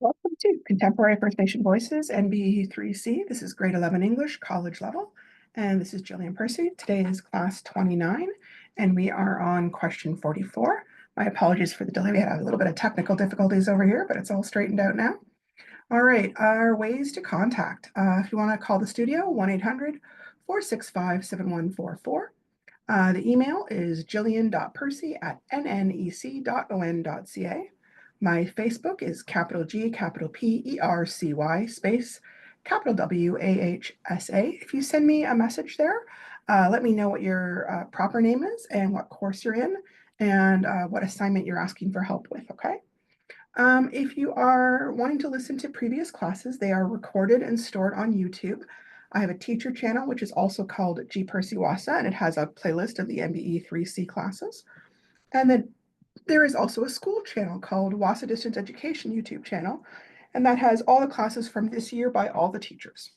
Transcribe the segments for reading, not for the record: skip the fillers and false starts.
Welcome to Contemporary First Nation Voices, NBE 3C. This is grade 11 English, college level. And this is Jillian Percy. Today is class 29, and we are on question 44. My apologies for the delay. We had a little bit of technical difficulties over here, but it's all straightened out now. All right, our ways to contact. If you want to call the studio, 1-800-465-7144. The email is jillian.percy@nnec.on.ca. My Facebook is capital G, capital P-E-R-C-Y, space, capital W-A-H-S-A. If you send me a message there, let me know what your proper name is and what course you're in and what assignment you're asking for help with, okay? If you are wanting to listen to previous classes, they are recorded and stored on YouTube. I have a teacher channel, which is also called G Percy Wasa, and it has a playlist of the NBE 3C classes. And then there is also a school channel called Wasa Distance Education YouTube channel, and that has all the classes from this year by all the teachers.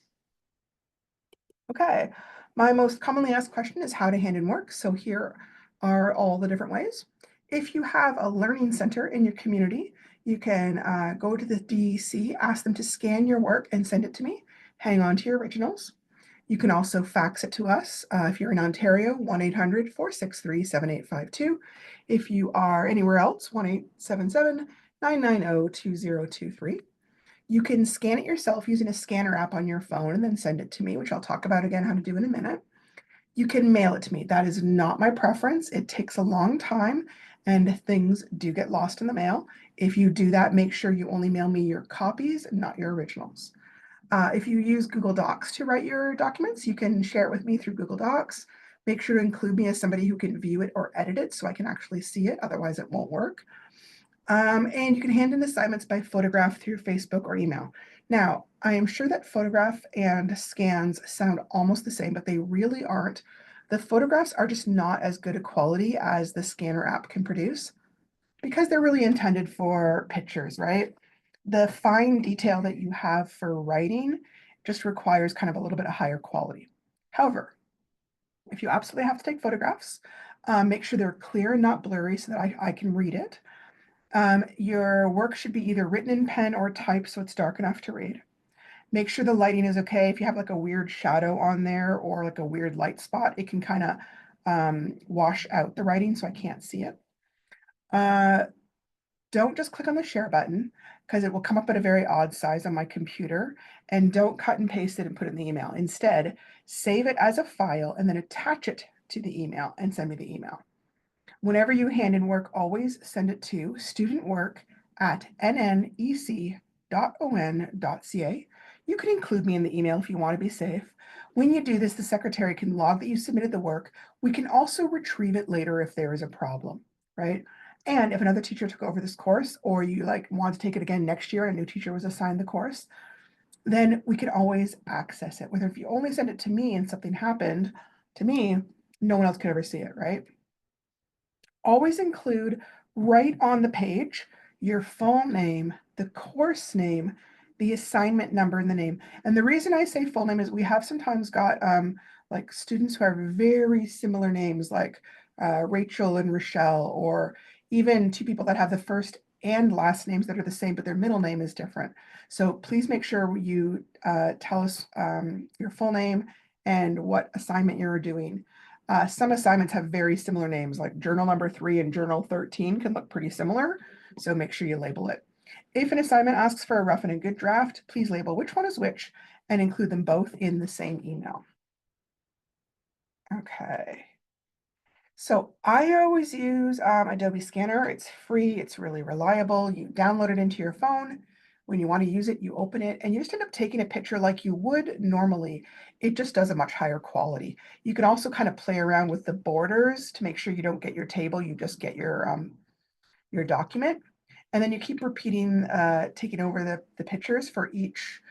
Okay, my most commonly asked question is how to hand in work. So here are all the different ways. If you have a learning center in your community, you can go to the DEC, ask them to scan your work and send it to me. Hang on to your originals. You can also fax it to us. If you're in Ontario, 1-800-463-7852. If you are anywhere else, 1-877-990-2023. You can scan it yourself using a scanner app on your phone and then send it to me, which I'll talk about again how to do in a minute. You can mail it to me. That is not my preference. It takes a long time and things do get lost in the mail. If you do that, make sure you only mail me your copies, not your originals. If you use Google Docs to write your documents, you can share it with me through Google Docs. Make sure to include me as somebody who can view it or edit it so I can actually see it, otherwise it won't work. And you can hand in assignments by photograph through Facebook or email. Now, I am sure that photograph and scans sound almost the same, but they really aren't. The photographs are just not as good a quality as the scanner app can produce because they're really intended for pictures, right? The fine detail that you have for writing just requires kind of a little bit of higher quality. However, if you absolutely have to take photographs, make sure they're clear and not blurry so that I can read it. Your work should be either written in pen or typed so it's dark enough to read. Make sure the lighting is okay. If you have like a weird shadow on there or like a weird light spot, it can kind of wash out the writing so I can't see it. Don't just click on the share button because it will come up at a very odd size on my computer, and don't cut and paste it and put it in the email. Instead, save it as a file and then attach it to the email and send me the email. Whenever you hand in work, always send it to studentwork@nnec.on.ca. You can include me in the email if you want to be safe. When you do this, the secretary can log that you submitted the work. We can also retrieve it later if there is a problem, right? And if another teacher took over this course or you want to take it again next year and a new teacher was assigned the course, then we can always access it. Whether if you only send it to me and something happened to me, no one else could ever see it, right? Always include right on the page your full name, the course name, the assignment number, and the name. And the reason I say full name is we have sometimes got like students who have very similar names like Rachel and Rochelle, or even two people that have the first and last names that are the same, but their middle name is different. So please make sure you tell us your full name and what assignment you're doing. Some assignments have very similar names, like journal number 3 and journal 13 can look pretty similar, so make sure you label it. If an assignment asks for a rough and a good draft, please label which one is which and include them both in the same email. Okay. So I always use Adobe Scanner. It's free, it's really reliable. You download it into your phone. When you want to use it, you open it and you just end up taking a picture like you would normally. It just does a much higher quality. You can also kind of play around with the borders to make sure you don't get your table, you just get your document. And then you keep repeating, taking over the pictures for each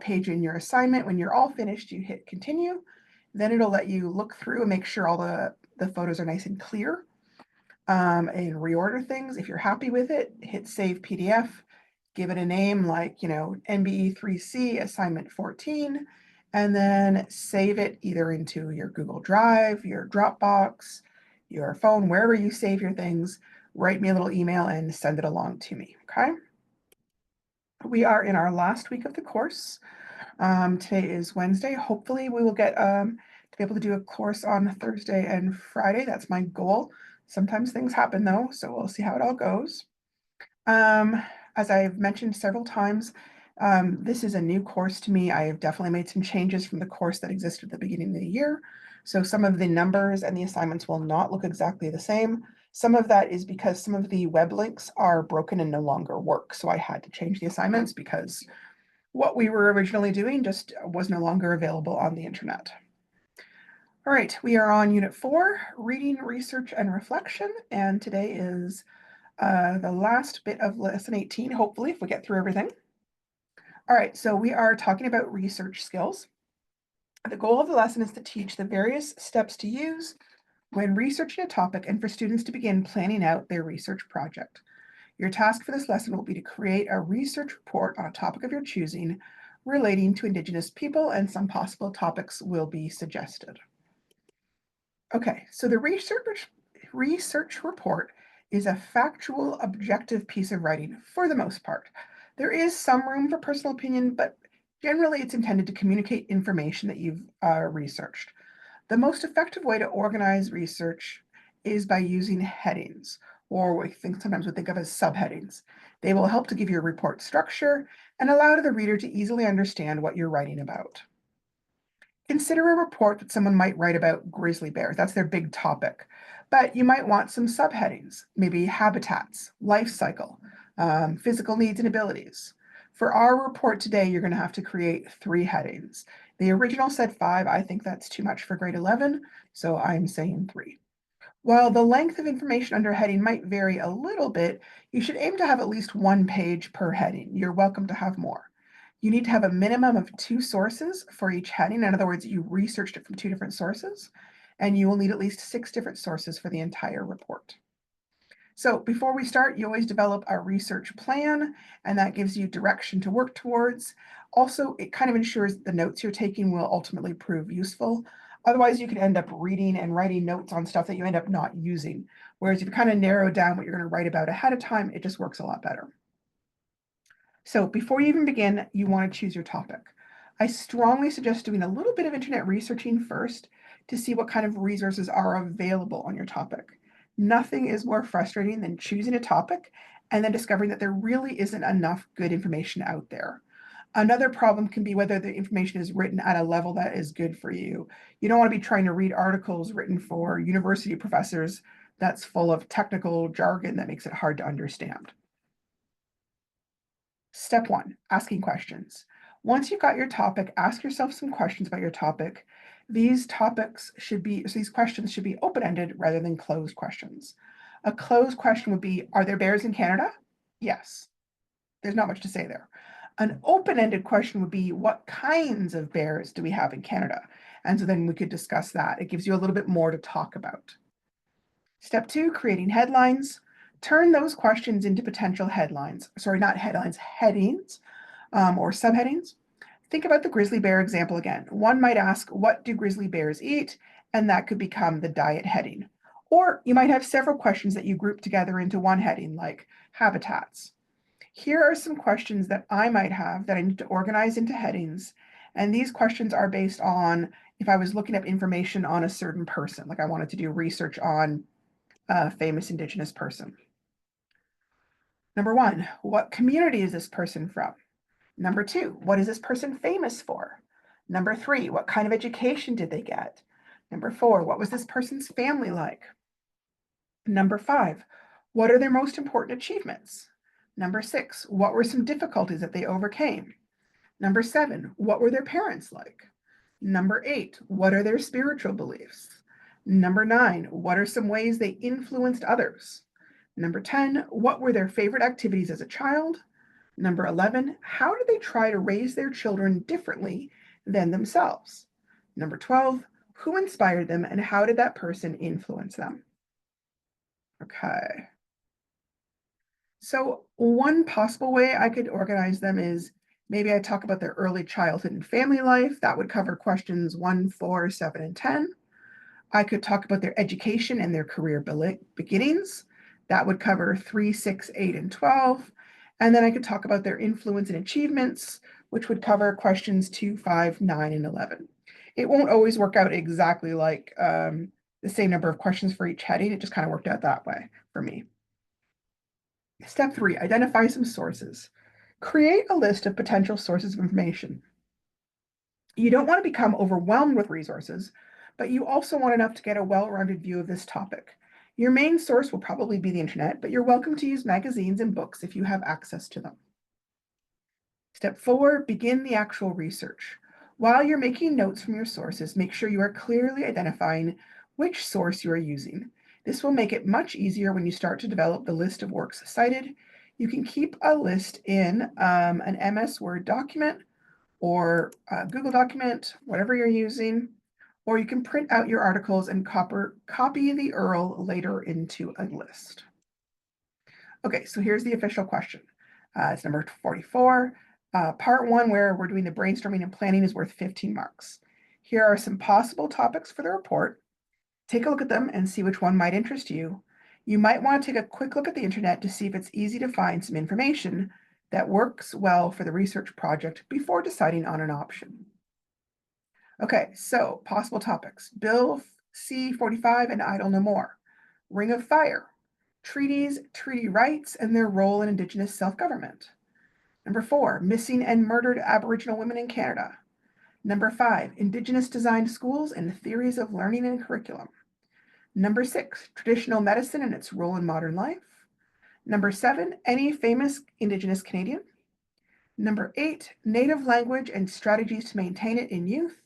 page in your assignment. When you're all finished, you hit continue. Then it'll let you look through and make sure all the photos are nice and clear, and reorder things. If you're happy with it, hit save PDF, give it a name like, NBE 3C assignment 14, and then save it either into your Google Drive, your Dropbox, your phone, wherever you save your things. Write me a little email and send it along to me, okay? We are in our last week of the course. Today is Wednesday. Hopefully we will get to be able to do a course on Thursday and Friday. That's my goal. Sometimes things happen though, so we'll see how it all goes. As I've mentioned several times, this is a new course to me. I have definitely made some changes from the course that existed at the beginning of the year. So some of the numbers and the assignments will not look exactly the same. Some of that is because some of the web links are broken and no longer work. So I had to change the assignments because what we were originally doing just was no longer available on the internet. All right, we are on Unit 4, Reading, Research, and Reflection, and today is the last bit of Lesson 18, hopefully, if we get through everything. All right, so we are talking about research skills. The goal of the lesson is to teach the various steps to use when researching a topic and for students to begin planning out their research project. Your task for this lesson will be to create a research report on a topic of your choosing relating to Indigenous people, and some possible topics will be suggested. Okay, so the research report is a factual, objective piece of writing for the most part. There is some room for personal opinion, but generally it's intended to communicate information that you've researched. The most effective way to organize research is by using headings, or what sometimes we think of as subheadings. They will help to give your report structure and allow the reader to easily understand what you're writing about. Consider a report that someone might write about grizzly bears. That's their big topic. But you might want some subheadings, maybe habitats, life cycle, physical needs and abilities. For our report today, you're going to have to create 3 headings. The original said 5. I think that's too much for grade 11, so I'm saying 3. While the length of information under a heading might vary a little bit, you should aim to have at least 1 page per heading. You're welcome to have more. You need to have a minimum of 2 sources for each heading. In other words, you researched it from 2 different sources, and you will need at least 6 different sources for the entire report. So before we start, you always develop a research plan, and that gives you direction to work towards. Also, it kind of ensures that the notes you're taking will ultimately prove useful. Otherwise, you could end up reading and writing notes on stuff that you end up not using. Whereas if you kind of narrow down what you're going to write about ahead of time, it just works a lot better. So before you even begin, you want to choose your topic. I strongly suggest doing a little bit of internet researching first to see what kind of resources are available on your topic. Nothing is more frustrating than choosing a topic and then discovering that there really isn't enough good information out there. Another problem can be whether the information is written at a level that is good for you. You don't want to be trying to read articles written for university professors that's full of technical jargon that makes it hard to understand. Step 1, asking questions. Once you've got your topic, ask yourself some questions about your topic. These questions should be open-ended rather than closed questions. A closed question would be, are there bears in Canada? Yes. There's not much to say there. An open-ended question would be, what kinds of bears do we have in Canada? And so then we could discuss that. It gives you a little bit more to talk about. Step 2, creating headlines. Turn those questions into potential headlines. Sorry, not headlines, headings or subheadings. Think about the grizzly bear example again. One might ask, what do grizzly bears eat? And that could become the diet heading. Or you might have several questions that you group together into one heading, like habitats. Here are some questions that I might have that I need to organize into headings. And these questions are based on if I was looking up information on a certain person, like I wanted to do research on a famous Indigenous person. Number 1, what community is this person from? Number 2, what is this person famous for? Number 3, what kind of education did they get? Number 4, what was this person's family like? Number 5, what are their most important achievements? Number 6, what were some difficulties that they overcame? Number 7, what were their parents like? Number 8, what are their spiritual beliefs? Number 9, what are some ways they influenced others? Number 10, what were their favorite activities as a child? Number 11, how did they try to raise their children differently than themselves? Number 12, who inspired them and how did that person influence them? Okay. So one possible way I could organize them is maybe I talk about their early childhood and family life. That would cover questions 1, 4, 7, and 10. I could talk about their education and their career beginnings. That would cover 3, 6, 8, and 12. And then I could talk about their influence and achievements, which would cover questions 2, 5, 9, and 11. It won't always work out exactly like the same number of questions for each heading. It just kind of worked out that way for me. Step 3, identify some sources. Create a list of potential sources of information. You don't want to become overwhelmed with resources, but you also want enough to get a well-rounded view of this topic. Your main source will probably be the internet, but you're welcome to use magazines and books if you have access to them. Step 4, begin the actual research. While you're making notes from your sources, make sure you are clearly identifying which source you are using. This will make it much easier when you start to develop the list of works cited. You can keep a list in an MS Word document or a Google document, whatever you're using, or you can print out your articles and copy the URL later into a list. Okay, so here's the official question. It's number 44. Part 1, where we're doing the brainstorming and planning, is worth 15 marks. Here are some possible topics for the report. Take a look at them and see which one might interest you. You might want to take a quick look at the internet to see if it's easy to find some information that works well for the research project before deciding on an option. Okay, so possible topics: Bill C-45 and Idle No More, Ring of Fire, treaties, treaty rights, and their role in Indigenous self-government. Number 4, missing and murdered Aboriginal women in Canada. Number 5, Indigenous designed schools and theories of learning and curriculum. Number 6, traditional medicine and its role in modern life. Number 7, any famous Indigenous Canadian. Number 8, native language and strategies to maintain it in youth.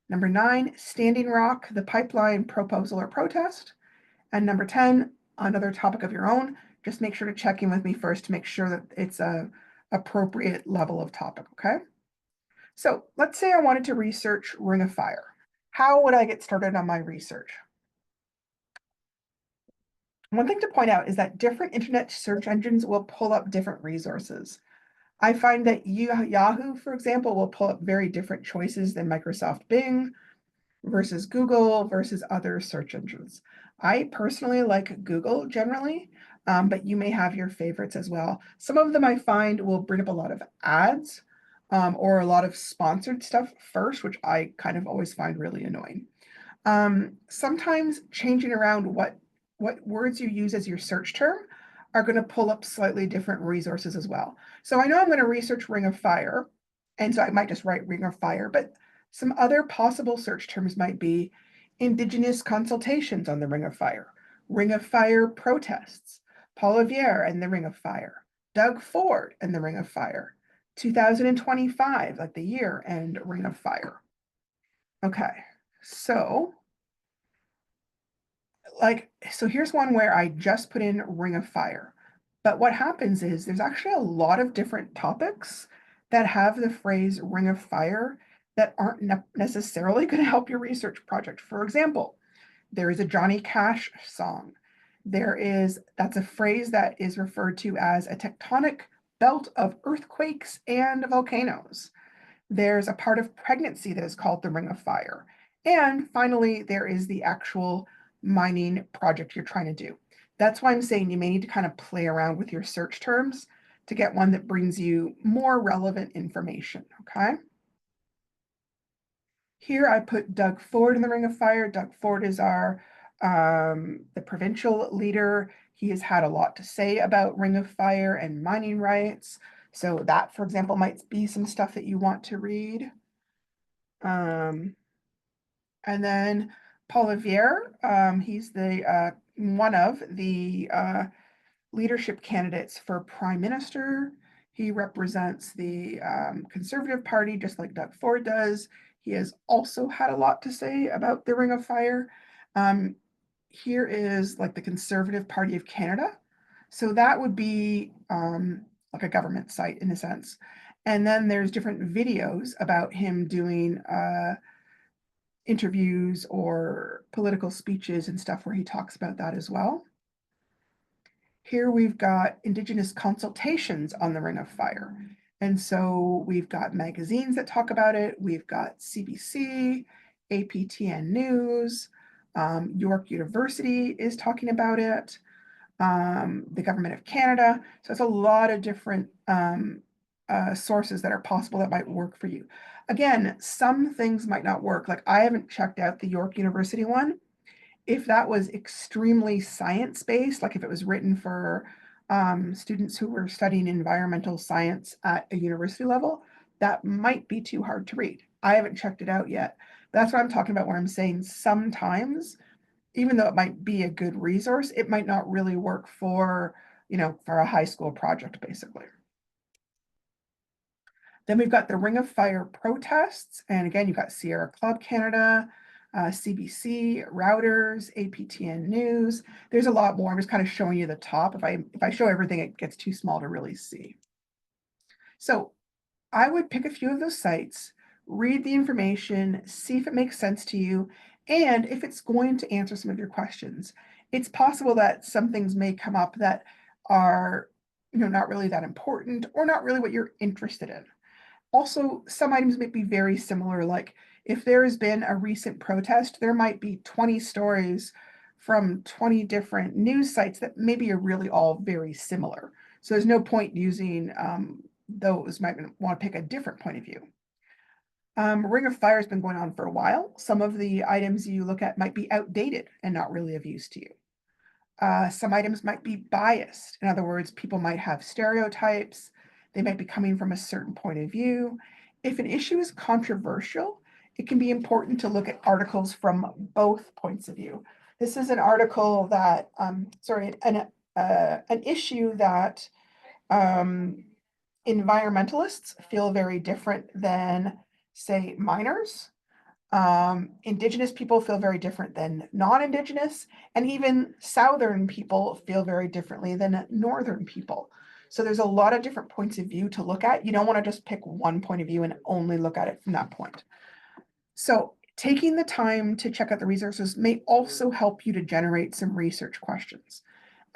Number 9, Standing Rock, the pipeline proposal or protest. And number 10, another topic of your own. Just make sure to check in with me first to make sure that it's a appropriate level of topic, okay? So let's say I wanted to research Ring of Fire. How would I get started on my research? One thing to point out is that different internet search engines will pull up different resources. I find that Yahoo, for example, will pull up very different choices than Microsoft Bing versus Google versus other search engines. I personally like Google generally, but you may have your favorites as well. Some of them I find will bring up a lot of ads or a lot of sponsored stuff first, which I kind of always find really annoying. Sometimes changing around what words you use as your search term are going to pull up slightly different resources as well. So I know I'm going to research Ring of Fire, and so I might just write Ring of Fire, but some other possible search terms might be Indigenous consultations on the Ring of Fire protests, Paul Revere and the Ring of Fire, Doug Ford and the Ring of Fire, 2025, like the year, and Ring of Fire. Okay, so here's one where I just put in Ring of Fire. But what happens is there's actually a lot of different topics that have the phrase Ring of Fire that aren't necessarily going to help your research project. For example, there is a Johnny Cash song. That's a phrase that is referred to as a tectonic belt of earthquakes and volcanoes. There's a part of pregnancy that is called the Ring of Fire. And finally, there is the actual mining project you're trying to do. That's why I'm saying you may need to kind of play around with your search terms to get one that brings you more relevant information, okay? Here I put Doug Ford in the Ring of Fire. Doug Ford is the provincial leader. He has had a lot to say about Ring of Fire and mining rights. So that, for example, might be some stuff that you want to read. And then Paul Revere, he's one of the leadership candidates for prime minister. He represents the Conservative Party, just like Doug Ford does. He has also had a lot to say about the Ring of Fire. Here is like the Conservative Party of Canada. So that would be like a government site in a sense. And then there's different videos about him doing interviews or political speeches and stuff where he talks about that as well. Here we've got Indigenous consultations on the Ring of Fire. And so we've got magazines that talk about it. We've got CBC, APTN News, York University is talking about it. the government of Canada. So it's a lot of different sources that are possible that might work for you. Again, some things might not work. Like I haven't checked out the York University one. If that was extremely science-based, like if it was written for students who were studying environmental science at a university level, that might be too hard to read. I haven't checked it out yet. That's what I'm talking about, where I'm saying sometimes, even though it might be a good resource, it might not really work for, for a high school project, basically. Then we've got the Ring of Fire protests. And again, you've got Sierra Club Canada, CBC, Routers, APTN News. There's a lot more. I'm just kind of showing you the top. If I show everything, it gets too small to really see. So I would pick a few of those sites, read the information, see if it makes sense to you, and if it's going to answer some of your questions. It's possible that some things may come up that are, not really that important or not really what you're interested in. Also, some items might be very similar. Like if there has been a recent protest, there might be 20 stories from 20 different news sites that maybe are really all very similar. So there's no point using those. Might want to pick a different point of view. Ring of Fire has been going on for a while. Some of the items you look at might be outdated and not really of use to you. Some items might be biased. In other words, people might have stereotypes. They might be coming from a certain point of view. If an issue is controversial, it can be important to look at articles from both points of view. This is an article that, an issue that environmentalists feel very different than, say, miners. Indigenous people feel very different than non-Indigenous, and even Southern people feel very differently than Northern people. So there's a lot of different points of view to look at. You don't want to just pick one point of view and only look at it from that point. So taking the time to check out the resources may also help you to generate some research questions.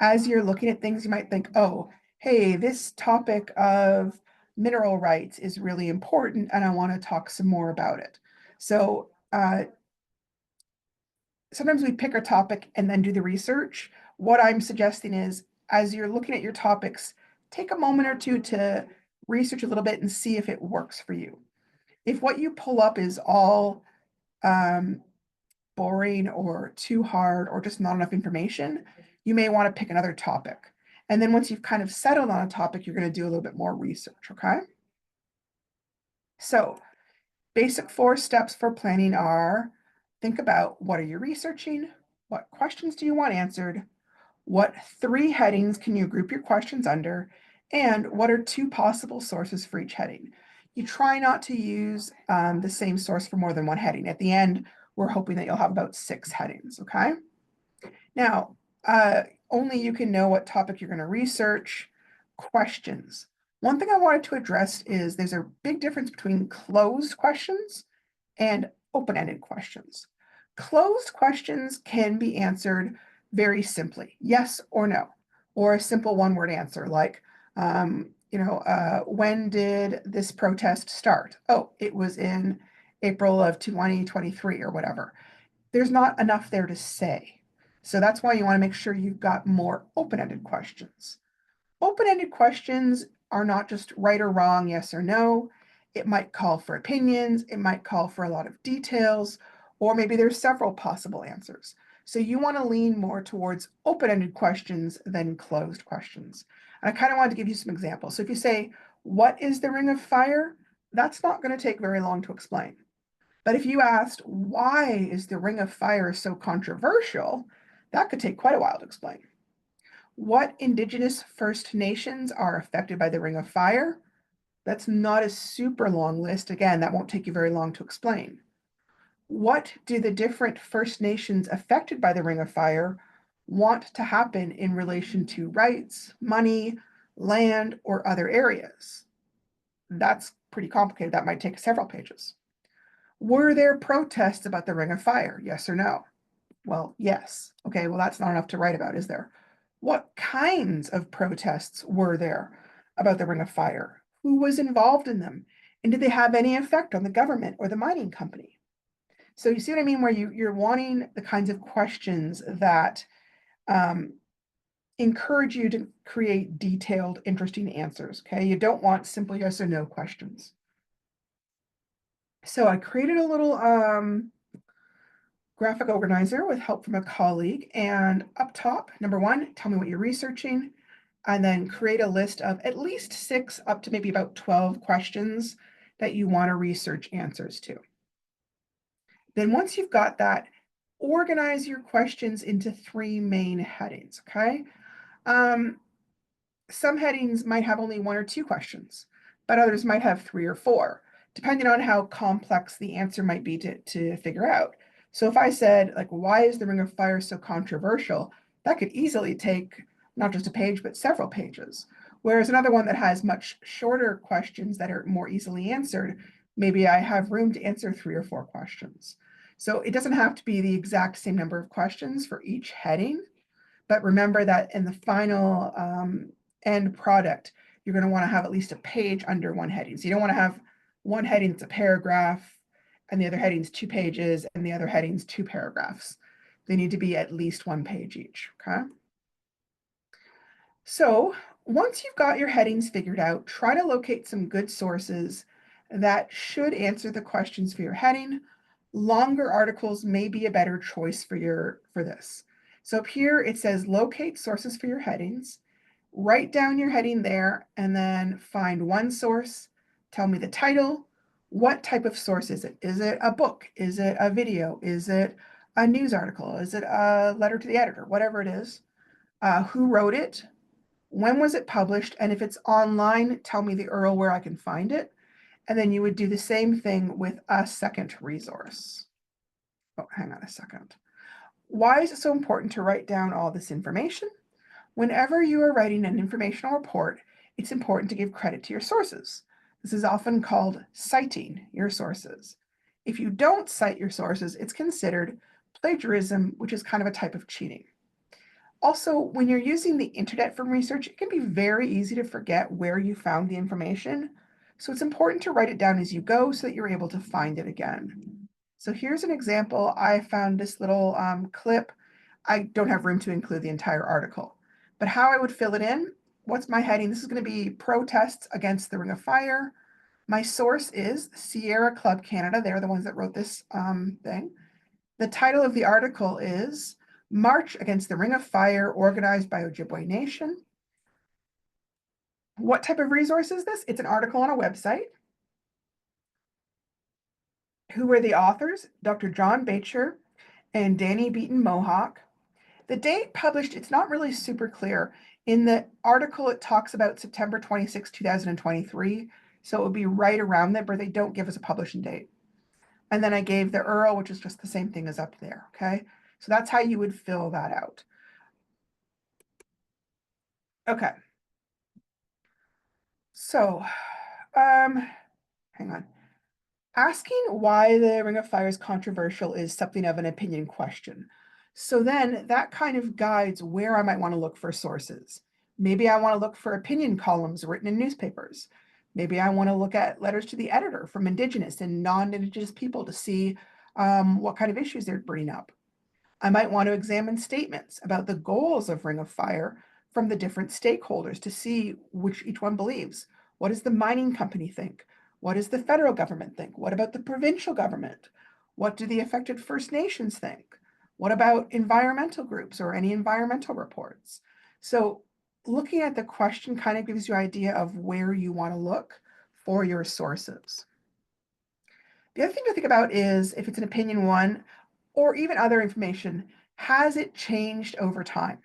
As you're looking at things, you might think, oh, hey, this topic of mineral rights is really important, and I want to talk some more about it. So sometimes we pick a topic and then do the research. What I'm suggesting is, as you're looking at your topics, take a moment or two to research a little bit and see if it works for you. If what you pull up is all boring or too hard or just not enough information, you may want to pick another topic. And then once you've kind of settled on a topic, you're going to do a little bit more research, okay? So basic 4 steps for planning are: think about, what are you researching? What questions do you want answered? What 3 headings can you group your questions under? And what are 2 possible sources for each heading? You try not to use the same source for more than 1 heading. At the end, we're hoping that you'll have about 6 headings, okay? Now, only you can know what topic you're going to research. Questions. One thing I wanted to address is there's a big difference between closed questions and open-ended questions. Closed questions can be answered very simply, yes or no, or a simple one-word answer like, when did this protest start? Oh, it was in April of 2023 or whatever. There's not enough there to say. So that's why you want to make sure you've got more open-ended questions. Open-ended questions are not just right or wrong, yes or no. It might call for opinions, it might call for a lot of details, or maybe there's several possible answers. So you want to lean more towards open-ended questions than closed questions. And I kind of wanted to give you some examples. So if you say, what is the Ring of Fire? That's not going to take very long to explain. But if you asked, why is the Ring of Fire so controversial? That could take quite a while to explain. What Indigenous First Nations are affected by the Ring of Fire? That's not a super long list. Again, that won't take you very long to explain. What do the different First Nations affected by the Ring of Fire want to happen in relation to rights, money, land, or other areas? That's pretty complicated. That might take several pages. Were there protests about the Ring of Fire? Yes or no? Well, yes. Okay, well, that's not enough to write about, is there? What kinds of protests were there about the Ring of Fire? Who was involved in them? And did they have any effect on the government or the mining company? So you see what I mean, where you're wanting the kinds of questions that encourage you to create detailed, interesting answers, okay? You don't want simple yes or no questions. So I created a little graphic organizer with help from a colleague. And up top, number one, tell me what you're researching, and then create a list of at least 6 up to maybe about 12 questions that you want to research answers to. Then once you've got that, organize your questions into 3 main headings, okay? Um, some headings might have only 1 or 2 questions, but others might have 3 or 4, depending on how complex the answer might be to figure out. So if I said, like, why is the Ring of Fire so controversial? That could easily take not just a page, but several pages. Whereas another one that has much shorter questions that are more easily answered, maybe I have room to answer 3 or 4 questions. So it doesn't have to be the exact same number of questions for each heading, but remember that in the final end product, you're going to want to have at least a page under one heading. So you don't want to have one heading that's a paragraph and the other heading's 2 pages and the other heading's 2 paragraphs. They need to be at least 1 page each, okay? So once you've got your headings figured out, try to locate some good sources that should answer the questions for your heading. Longer articles may be a better choice for this. So up here it says locate sources for your headings. Write down your heading there and then find one source. Tell me the title. What type of source is it? Is it a book? Is it a video? Is it a news article? Is it a letter to the editor? Whatever it is. Who wrote it? When was it published? And if it's online, tell me the URL where I can find it. And then you would do the same thing with a second resource. Oh, hang on a second. Why is it so important to write down all this information? Whenever you are writing an informational report, it's important to give credit to your sources. This is often called citing your sources. If you don't cite your sources, it's considered plagiarism, which is kind of a type of cheating. Also, when you're using the internet for research, it can be very easy to forget where you found the information. So it's important to write it down as you go so that you're able to find it again. So here's an example. I found this little clip. I don't have room to include the entire article, but how I would fill it in, what's my heading? This is going to be protests against the Ring of Fire. My source is Sierra Club Canada. They're the ones that wrote this thing. The title of the article is March Against the Ring of Fire, organized by Ojibwe Nation. What type of resource is this? It's an article on a website. Who were the authors? Dr. John Bacher and Danny Beaton Mohawk. The date published, it's not really super clear. In the article, it talks about September 26, 2023. So it would be right around there, but they don't give us a publishing date. And then I gave the URL, which is just the same thing as up there, okay? So that's how you would fill that out. Okay. So, hang on. Asking why the Ring of Fire is controversial is something of an opinion question. So then that kind of guides where I might want to look for sources. Maybe I want to look for opinion columns written in newspapers. Maybe I want to look at letters to the editor from Indigenous and non-Indigenous people to see what kind of issues they're bringing up. I might want to examine statements about the goals of Ring of Fire from the different stakeholders to see which each one believes. What does the mining company think? What does the federal government think? What about the provincial government? What do the affected First Nations think? What about environmental groups or any environmental reports? So looking at the question kind of gives you an idea of where you want to look for your sources. The other thing to think about is if it's an opinion one or even other information, has it changed over time?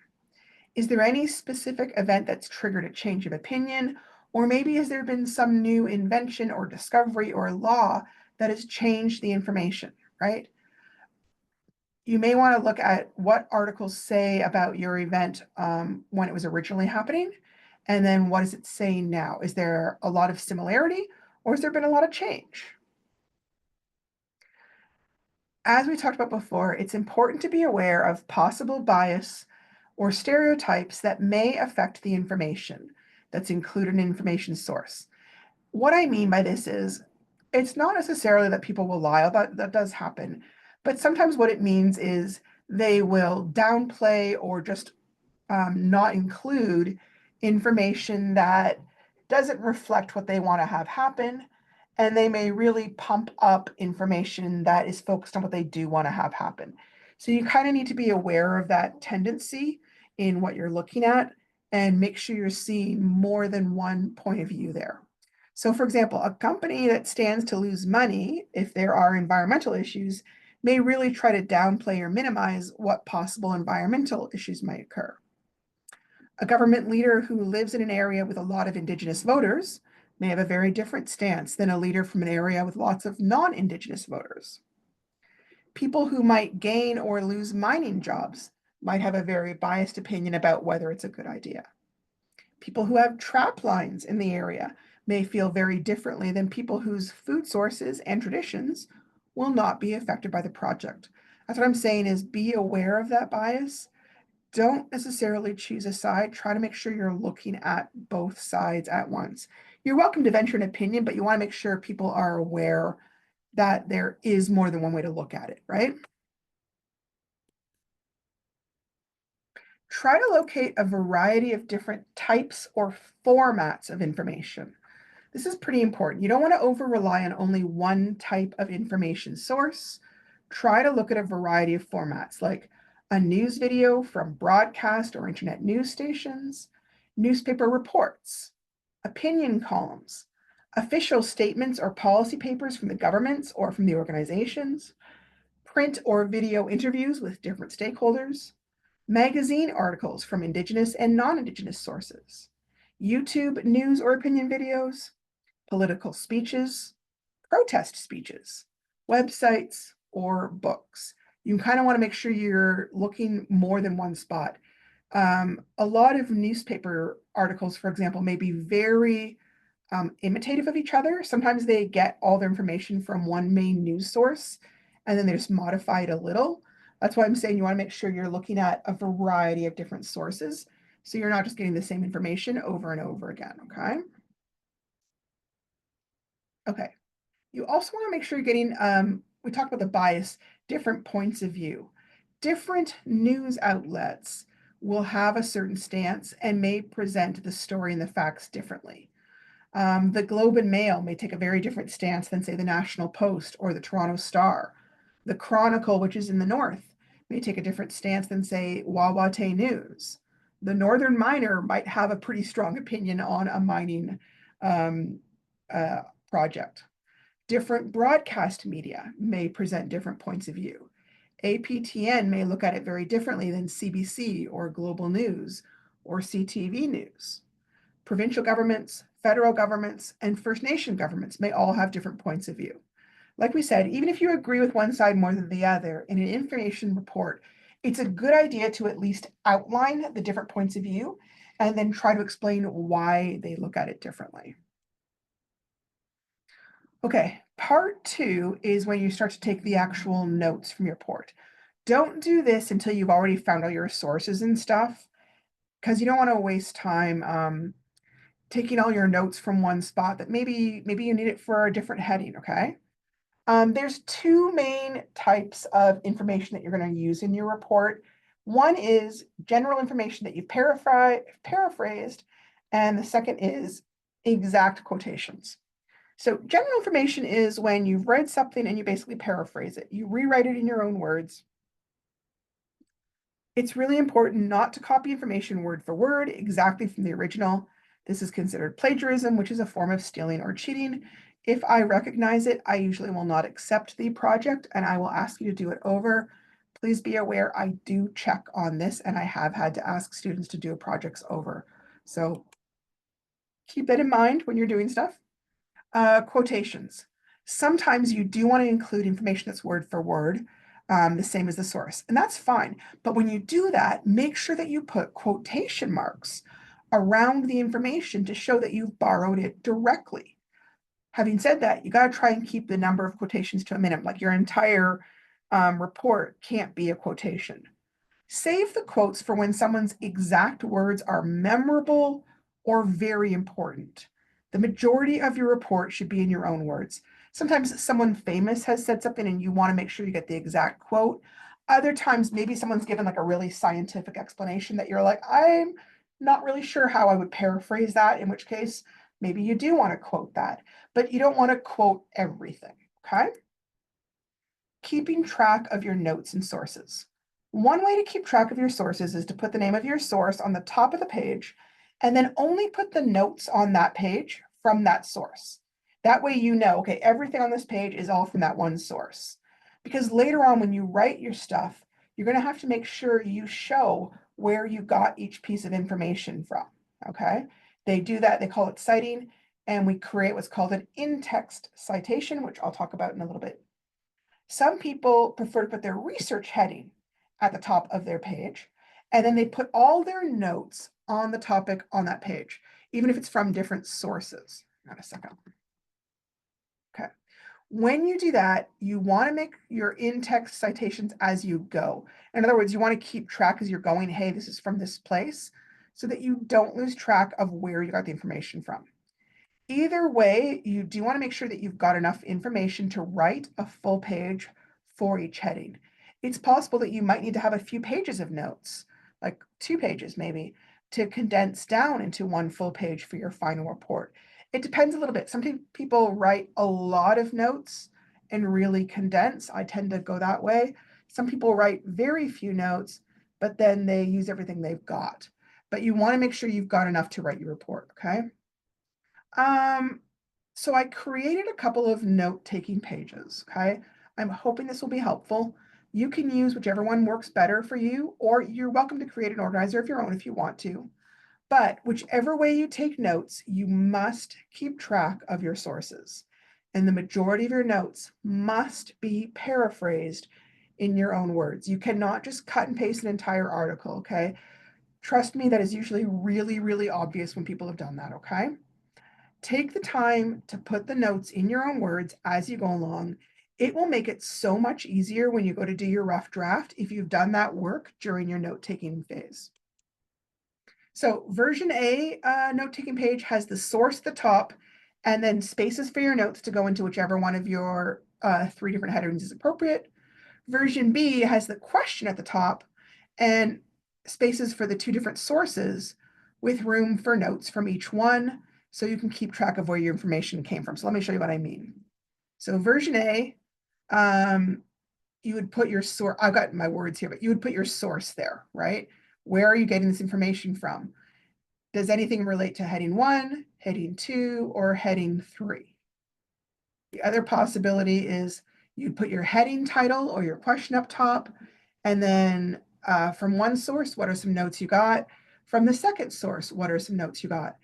Is there any specific event that's triggered a change of opinion? Or maybe has there been some new invention or discovery or law that has changed the information, right? You may want to look at what articles say about your event when it was originally happening, and then what does it say now? Is there a lot of similarity or has there been a lot of change? As we talked about before, it's important to be aware of possible bias or stereotypes that may affect the information that's included in an information source. What I mean by this is, it's not necessarily that people will lie, that does happen, but sometimes what it means is they will downplay or just not include information that doesn't reflect what they want to have happen. And they may really pump up information that is focused on what they do want to have happen. So you kind of need to be aware of that tendency in what you're looking at and make sure you're seeing more than one point of view there. So, for example, a company that stands to lose money if there are environmental issues may really try to downplay or minimize what possible environmental issues might occur. A government leader who lives in an area with a lot of Indigenous voters may have a very different stance than a leader from an area with lots of non-Indigenous voters. People who might gain or lose mining jobs might have a very biased opinion about whether it's a good idea. People who have trap lines in the area may feel very differently than people whose food sources and traditions will not be affected by the project. That's what I'm saying is be aware of that bias. Don't necessarily choose a side. Try to make sure you're looking at both sides at once. You're welcome to venture an opinion, but you want to make sure people are aware that there is more than one way to look at it, right? Try to locate a variety of different types or formats of information. This is pretty important. You don't want to over rely on only one type of information source. Try to look at a variety of formats like a news video from broadcast or internet news stations, newspaper reports, opinion columns, official statements or policy papers from the governments or from the organizations, print or video interviews with different stakeholders, magazine articles from Indigenous and non-Indigenous sources, YouTube news or opinion videos, political speeches, protest speeches, websites, or books. You kind of want to make sure you're looking more than one spot. A lot of newspaper articles, for example, may be very imitative of each other. Sometimes they get all their information from one main news source and then they just modify it a little. That's why I'm saying you want to make sure you're looking at a variety of different sources so you're not just getting the same information over and over again, okay? Okay. You also want to make sure you're getting, we talked about the bias, different points of view. Different news outlets will have a certain stance and may present the story and the facts differently. The Globe and Mail may take a very different stance than, say, the National Post or the Toronto Star. The Chronicle, which is in the north, may take a different stance than, say, Wawate News. The Northern Miner might have a pretty strong opinion on a mining project. Different broadcast media may present different points of view. APTN may look at it very differently than CBC or Global News or CTV News. Provincial governments, federal governments, and First Nation governments may all have different points of view. Like we said, even if you agree with one side more than the other in an information report, it's a good idea to at least outline the different points of view and then try to explain why they look at it differently. Okay, part 2 is when you start to take the actual notes from your report. Don't do this until you've already found all your sources and stuff, because you don't want to waste time taking all your notes from one spot that maybe you need it for a different heading, okay? There's 2 main types of information that you're going to use in your report. One is general information that you've paraphrased, and the second is exact quotations. So general information is when you've read something and you basically paraphrase it. You rewrite it in your own words. It's really important not to copy information word for word exactly from the original. This is considered plagiarism, which is a form of stealing or cheating. If I recognize it, I usually will not accept the project and I will ask you to do it over. Please be aware I do check on this and I have had to ask students to do projects over. So keep that in mind when you're doing stuff. Quotations. Sometimes you do want to include information that's word for word, the same as the source, and that's fine. But when you do that, make sure that you put quotation marks around the information to show that you've borrowed it directly. Having said that, you got to try and keep the number of quotations to a minimum. Like your entire report can't be a quotation. Save the quotes for when someone's exact words are memorable or very important. The majority of your report should be in your own words. Sometimes someone famous has said something and you want to make sure you get the exact quote. Other times, maybe someone's given like a really scientific explanation that you're like, I'm not really sure how I would paraphrase that, in which case maybe you do want to quote that, but you don't want to quote everything, okay? Keeping track of your notes and sources. One way to keep track of your sources is to put the name of your source on the top of the page and then only put the notes on that page from that source. That way you know, okay, everything on this page is all from that one source. Because later on when you write your stuff, you're going to have to make sure you show where you got each piece of information from, okay? They do that, they call it citing, and we create what's called an in-text citation, which I'll talk about in a little bit. Some people prefer to put their research heading at the top of their page, and then they put all their notes on the topic on that page, even if it's from different sources. Hang on a second. Okay. When you do that, you want to make your in-text citations as you go. In other words, you want to keep track as you're going, hey, this is from this place, so that you don't lose track of where you got the information from. Either way, you do want to make sure that you've got enough information to write a full page for each heading. It's possible that you might need to have a few pages of notes, like 2 pages maybe, to condense down into one full page for your final report. It depends a little bit. Some people write a lot of notes and really condense. I tend to go that way. Some people write very few notes, but then they use everything they've got. But you want to make sure you've got enough to write your report, okay? So I created a couple of note-taking pages, okay? I'm hoping this will be helpful. You can use whichever one works better for you, or you're welcome to create an organizer of your own if you want to. But whichever way you take notes, you must keep track of your sources. And the majority of your notes must be paraphrased in your own words. You cannot just cut and paste an entire article, okay? Trust me, that is usually really, really obvious when people have done that, okay? Take the time to put the notes in your own words as you go along. It will make it so much easier when you go to do your rough draft if you've done that work during your note-taking phase. So version A note-taking page has the source at the top and then spaces for your notes to go into whichever one of your 3 different headings is appropriate. Version B has the question at the top and spaces for the 2 different sources with room for notes from each one, so you can keep track of where your information came from. So let me show you what I mean. So version A, you would put your source, I've got my words here, but you would put your source there, right? Where are you getting this information from? Does anything relate to heading 1, heading 2, or heading 3? The other possibility is you'd put your heading title or your question up top, and then from one source, what are some notes you got? From the second source, what are some notes you got?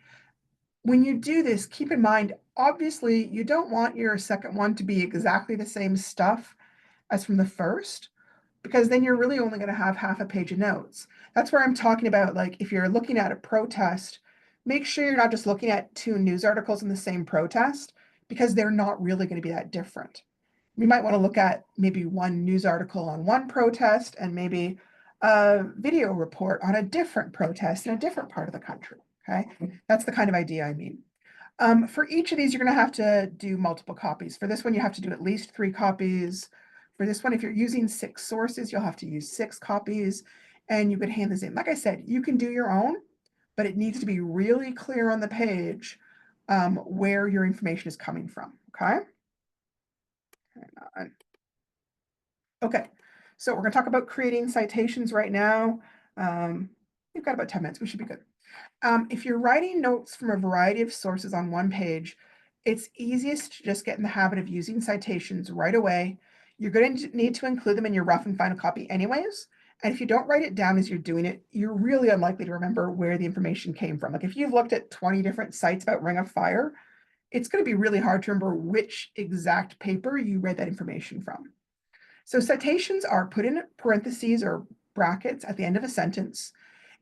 When you do this, keep in mind, obviously, you don't want your second one to be exactly the same stuff as from the first, because then you're really only going to have half a page of notes. That's where I'm talking about, like, if you're looking at a protest, make sure you're not just looking at 2 news articles in the same protest, because they're not really going to be that different. We might want to look at maybe one news article on one protest and maybe a video report on a different protest in a different part of the country. Okay, that's the kind of idea I mean. For each of these, you're going to have to do multiple copies. For this one, you have to do at least 3 copies. For this one, if you're using 6 sources, you'll have to use 6 copies, and you could hand this in. Like I said, you can do your own, but it needs to be really clear on the page where your information is coming from, okay? Hang on. Okay, so we're going to talk about creating citations right now. We've got about 10 minutes. We should be good. If you're writing notes from a variety of sources on one page, it's easiest to just get in the habit of using citations right away. You're going to need to include them in your rough and final copy anyways. And if you don't write it down as you're doing it, you're really unlikely to remember where the information came from. Like if you've looked at 20 different sites about Ring of Fire, it's going to be really hard to remember which exact paper you read that information from. So citations are put in parentheses or brackets at the end of a sentence.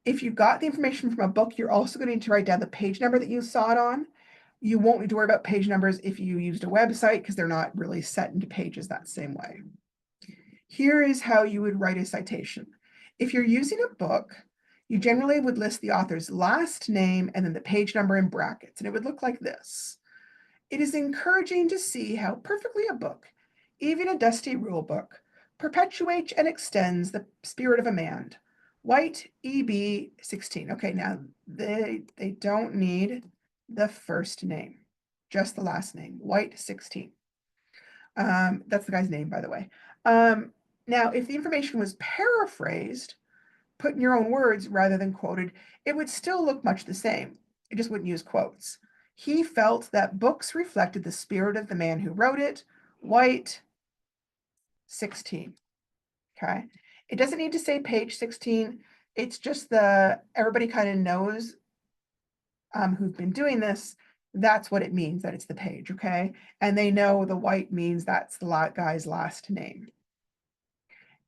If you got the information from a book, you're also going to need to write down the page number that you saw it on. You won't need to worry about page numbers if you used a website because they're not really set into pages that same way. Here is how you would write a citation. If you're using a book, you generally would list the author's last name and then the page number in brackets, and it would look like this. It is encouraging to see how perfectly a book, even a dusty rule book, perpetuates and extends the spirit of a man. White, EB 16. Okay, now they don't need the first name, just the last name, White 16. That's the guy's name, by the way. Now, if the information was paraphrased, put in your own words rather than quoted, it would still look much the same. It just wouldn't use quotes. He felt that books reflected the spirit of the man who wrote it. White 16. Okay. It doesn't need to say page 16. It's just everybody kind of knows who've been doing this. That's what it means, that it's the page. Okay. And they know the white means that's the guy's last name.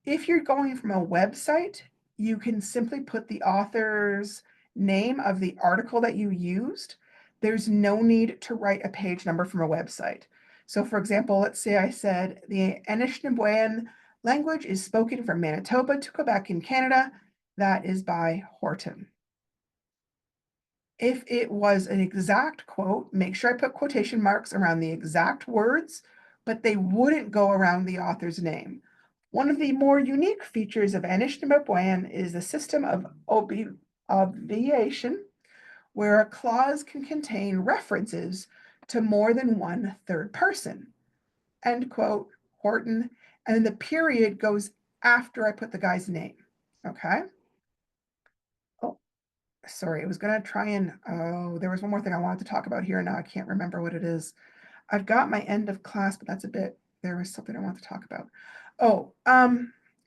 If you're going from a website, you can simply put the author's name of the article that you used. There's no need to write a page number from a website. So for example, let's say I said the Anishinaabe language is spoken from Manitoba to Quebec in Canada. That is by Horton. If it was an exact quote, make sure I put quotation marks around the exact words, but they wouldn't go around the author's name. One of the more unique features of Anishinaabe is the system of obviation, where a clause can contain references to more than one third person. End quote, Horton. And the period goes after I put the guy's name. Okay. Oh, sorry. I was going to try and, there was one more thing I wanted to talk about here. Now I can't remember what it is. I've got my end of class, but there was something I want to talk about. Oh,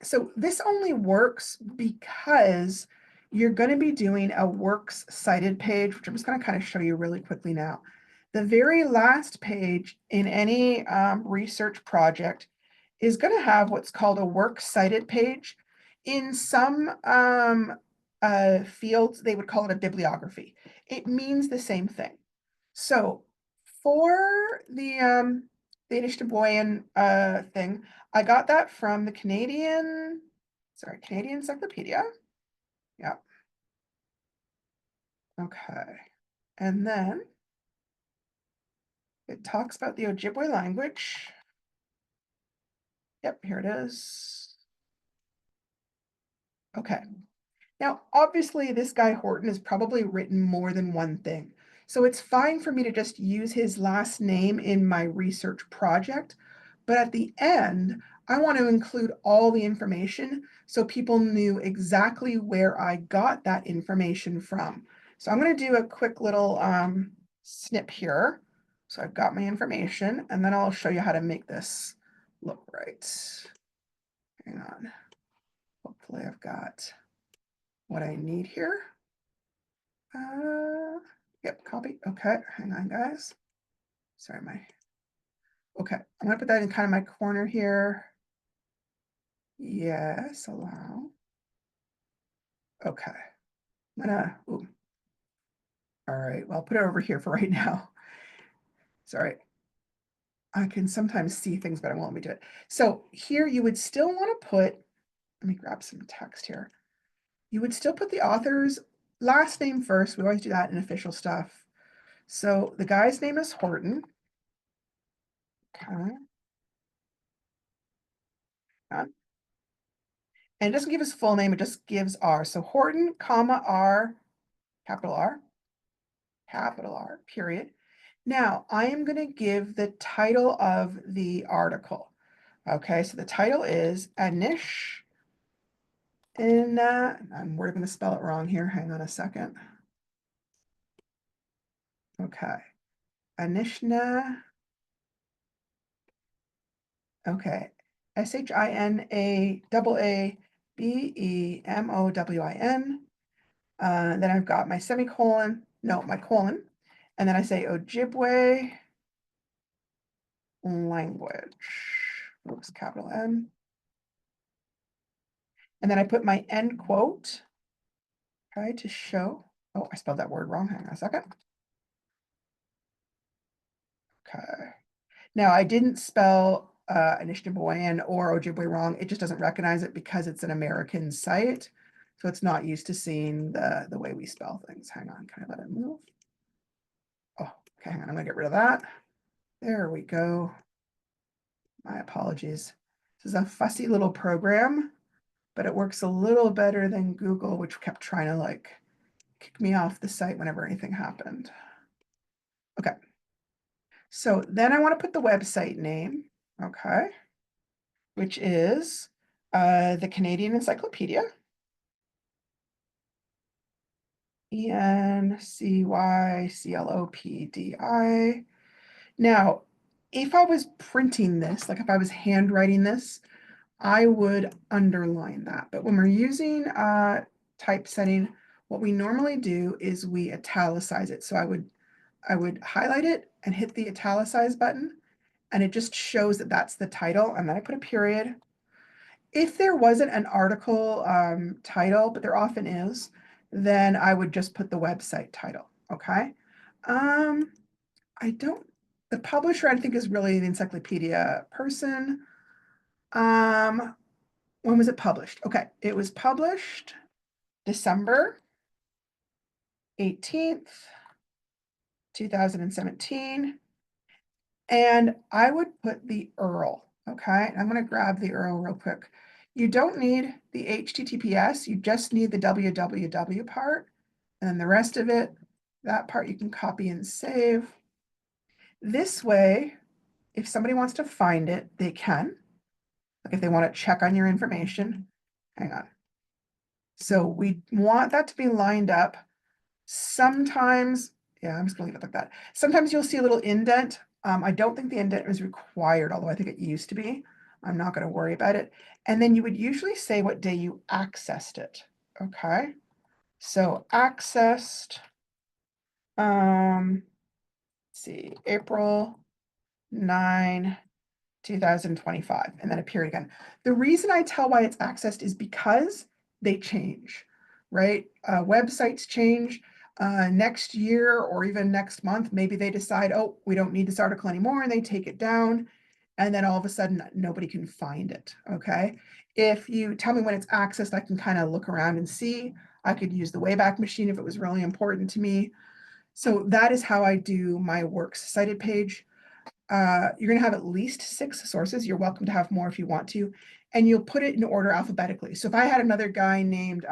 so this only works because you're going to be doing a Works Cited page, which I'm just going to kind of show you really quickly now. The very last page in any research project is going to have what's called a Works Cited page. In some fields, they would call it a bibliography. It means the same thing. So for the Anishinaabe thing, I got that from the Canadian Encyclopedia. Yeah. Okay. And then it talks about the Ojibwe language. Yep, here it is. Okay. Now, obviously, this guy Horton has probably written more than one thing. So it's fine for me to just use his last name in my research project. But at the end, I want to include all the information so people knew exactly where I got that information from. So I'm going to do a quick little snip here. So I've got my information, and then I'll show you how to make this look right. Hang on. Hopefully I've got what I need here. Yep, copy. Okay, hang on, guys. Sorry, okay, I'm gonna put that in kind of my corner here. Yes, allow. Okay, I'm gonna, ooh. All right, well, I'll put it over here for right now. Sorry. I can sometimes see things, but I won't let me do it. So here you would still want to put, let me grab some text here. You would still put the author's last name first. We always do that in official stuff. So the guy's name is Horton. Okay. And it doesn't give his full name, it just gives R. So Horton, comma, R, capital R, period. Now, I am going to give the title of the article. Okay, so the title is Anish, and we're going to spell it wrong here. Hang on a second. Okay, Anishna. Okay, SHINAABEMOWIN. Then I've got my semicolon, no, my colon, and then I say Ojibwe language. Oops, capital M. And then I put my end quote, okay, to show. Oh, I spelled that word wrong. Hang on a second. Okay. Now I didn't spell Anishinaabe or Ojibwe wrong. It just doesn't recognize it because it's an American site. So it's not used to seeing the way we spell things. Hang on, can I let it move? Oh, okay, hang on, I'm gonna get rid of that. There we go. My apologies. This is a fussy little program, but it works a little better than Google, which kept trying to like kick me off the site whenever anything happened. Okay. So then I want to put the website name, okay, which is the Canadian Encyclopedia. ENCYCLOPDI. Now, if I was printing this, like if I was handwriting this, I would underline that. But when we're using typesetting, what we normally do is we italicize it. So I would highlight it and hit the italicize button, and it just shows that that's the title. And then I put a period. If there wasn't an article title, but there often is, then I would just put the website title. Okay. The publisher I think is really the encyclopedia person. When was it published? Okay, it was published December 18th, 2017. And I would put the URL, okay? I'm gonna grab the URL real quick. You don't need the HTTPS, you just need the www part. And then the rest of it, that part you can copy and save. This way, if somebody wants to find it, they can. Like if they want to check on your information, hang on. So we want that to be lined up. Sometimes, yeah, I'm just gonna leave it like that. Sometimes you'll see a little indent. I don't think the indent is required, although I think it used to be. I'm not going to worry about it. And then you would usually say what day you accessed it. Okay. So accessed, let's see, April 9, 2025, and then a period again. The reason I tell why it's accessed is because they change, right? Websites change. Next year or even next month, maybe they decide, oh, we don't need this article anymore, and they take it down, and then all of a sudden nobody can find it, okay? If you tell me when it's accessed, I can kind of look around and see. I could use the Wayback Machine if it was really important to me. So that is how I do my Works Cited page. You're going to have at least 6 sources. You're welcome to have more if you want to, and you'll put it in order alphabetically. So if I had another guy named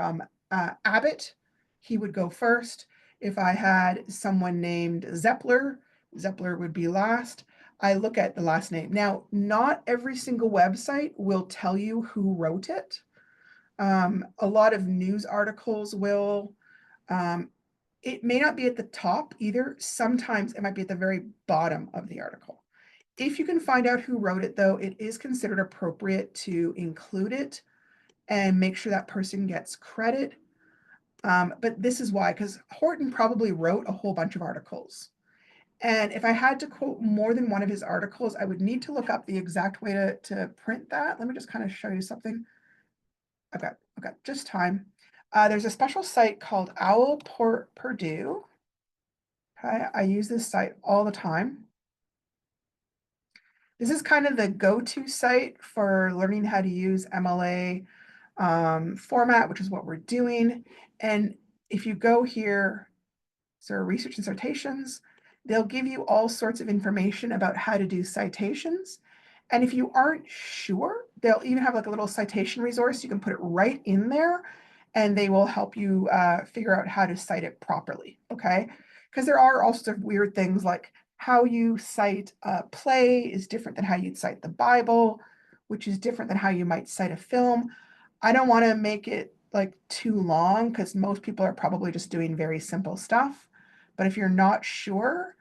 Abbott, he would go first. If I had someone named Zeppler, Zeppler would be last. I look at the last name. Now, not every single website will tell you who wrote it. A lot of news articles will. It may not be at the top either. Sometimes it might be at the very bottom of the article. If you can find out who wrote it, though, it is considered appropriate to include it and make sure that person gets credit. But this is why, because Horton probably wrote a whole bunch of articles. And if I had to quote more than one of his articles, I would need to look up the exact way to print that. Let me just kind of show you something. I've got just time. There's a special site called Owlport Purdue. Okay, I use this site all the time. This is kind of the go-to site for learning how to use MLA format, which is what we're doing. And if you go here, so research and citations, they'll give you all sorts of information about how to do citations. And if you aren't sure, they'll even have like a little citation resource. You can put it right in there and they will help you figure out how to cite it properly, okay? Because there are all sorts of weird things like how you cite a play is different than how you'd cite the Bible, which is different than how you might cite a film. I don't want to make it like too long because most people are probably just doing very simple stuff. But if you're not sure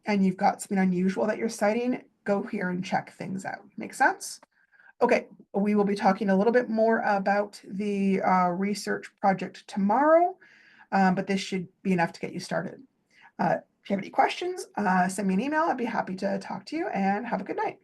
and you've got something unusual that you're citing, go here and check things out. Make sense? Okay, we will be talking a little bit more about the research project tomorrow, but this should be enough to get you started. If you have any questions, send me an email. I'd be happy to talk to you, and have a good night.